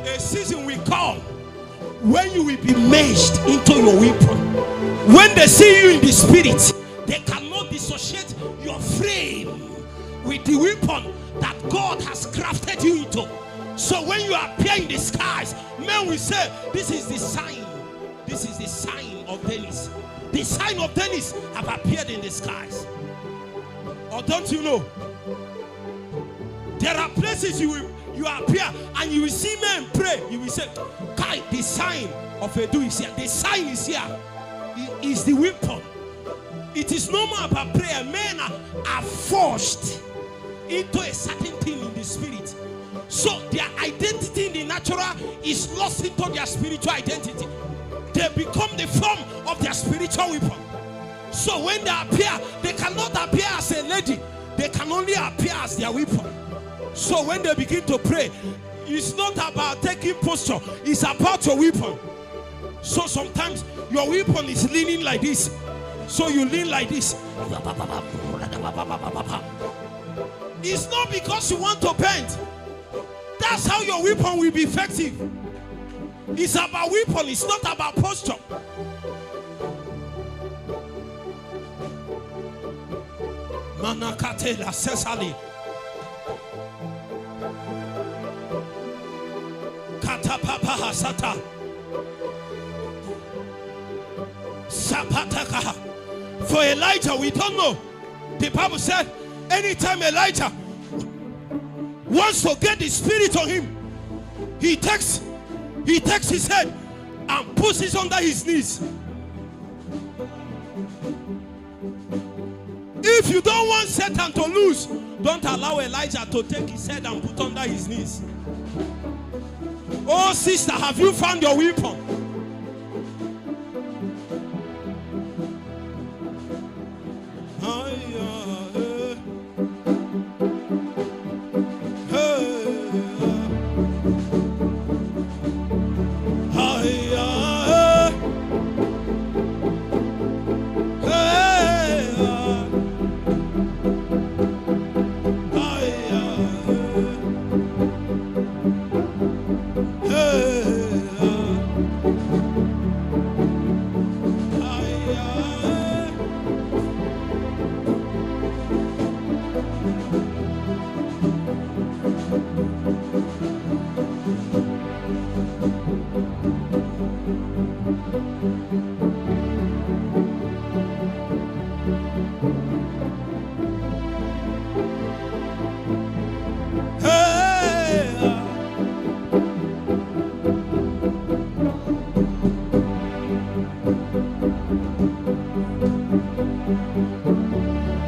A season will come when you will be merged into your weapon. When they see you in the spirit, they cannot dissociate your frame with the weapon that God has crafted you into. So when you appear in the skies, men will say, this is the sign. This is the sign of Dennis. The sign of Dennis have appeared in the skies. Or don't you know? There are places you appear and you will see men pray. You will say, Kai, the sign of Edu is here. The sign is here. It is the weapon. It is no more about prayer. Men are forced into a certain thing in the spirit. So their identity in the natural is lost into their spiritual identity. They become the form of their spiritual weapon. So when they appear, they cannot appear as a lady. They can only appear as their weapon. So when they begin to pray, it's not about taking posture. It's about your weapon. So sometimes your weapon is leaning like this. So you lean like this. It's not because you want to bend. That's how your weapon will be effective. It's about weapon. It's not about posture. Manakatela Cesali. Katapapa Hasata. Sapataka. For Elijah, we don't know. The Bible said, anytime Elijah wants to get the spirit on him, he takes his head and puts it under his knees. If you don't want Satan to lose, don't allow Elijah to take his head and put under his knees. Oh sister, have you found your weapon?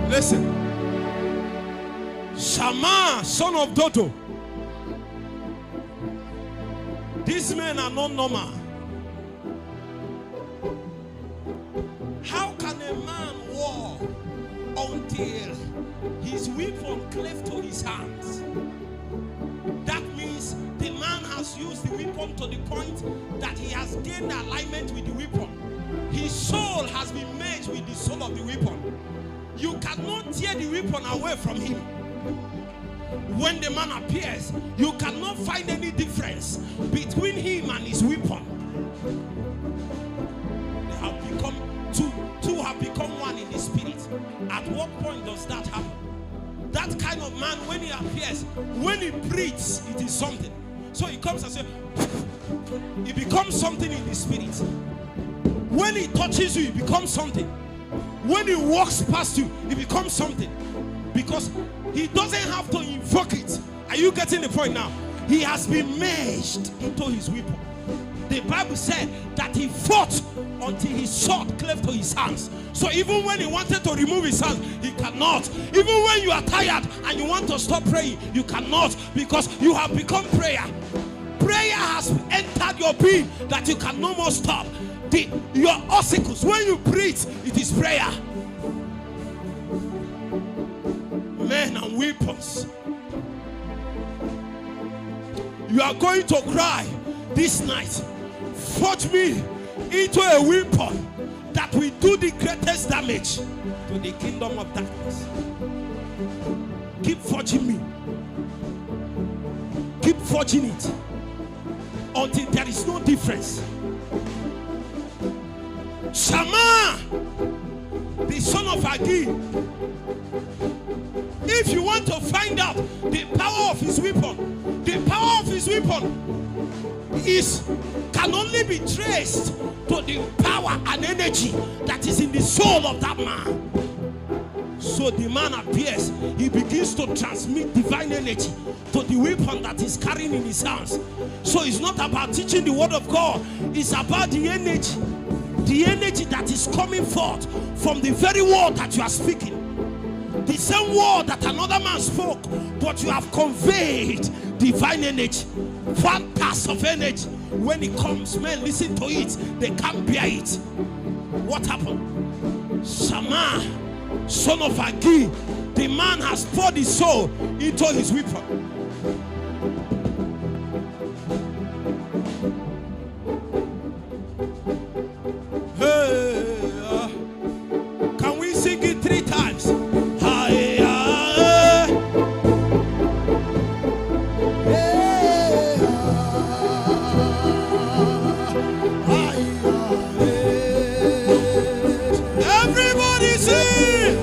Listen, Shammah, son of Dodo. These men are not normal. How can a man war until his weapon cleft to his hands? That means the man has used the weapon to the point that he has gained alignment with the weapon. His soul has been merged with the soul of the weapon. You cannot tear the weapon away from him. When the man appears, you cannot find any difference between him and his weapon. They have become two have become one in the spirit. At what point does that happen? That kind of man, when he appears, when he breathes, it is something. So he comes and says, he becomes something in the spirit. When he touches you, he becomes something. When he walks past you, it becomes something. Because he doesn't have to invoke it. Are you getting the point now? He has been merged into his weapon. The Bible said that he fought until his sword cleft to his hands. So even when he wanted to remove his hands, he cannot. Even when you are tired and you want to stop praying, you cannot, because you have become prayer. Prayer has entered your being that you can no more stop. Your ossicles, when you breathe, it is prayer. Men and weapons. You are going to cry this night, forge me into a weapon that will do the greatest damage to the kingdom of darkness. Keep forging me. Keep forging it. until there is no difference. Shammah, the son of Agi, if you want to find out the power of his weapon, the power of his weapon can only be traced to the power and energy that is in the soul of that man. So the man appears, he begins to transmit divine energy to the weapon that is carrying in his hands. So it's not about teaching the word of God, it's about the energy that is coming forth from the very word that you are speaking. The same word that another man spoke, but you have conveyed divine energy. One pass of energy. When it comes, men listen to it, they can't bear it. What happened? Shammah, son of Agi, the man has poured his soul into his weapon. Can we sing it 3 times? Everybody sing!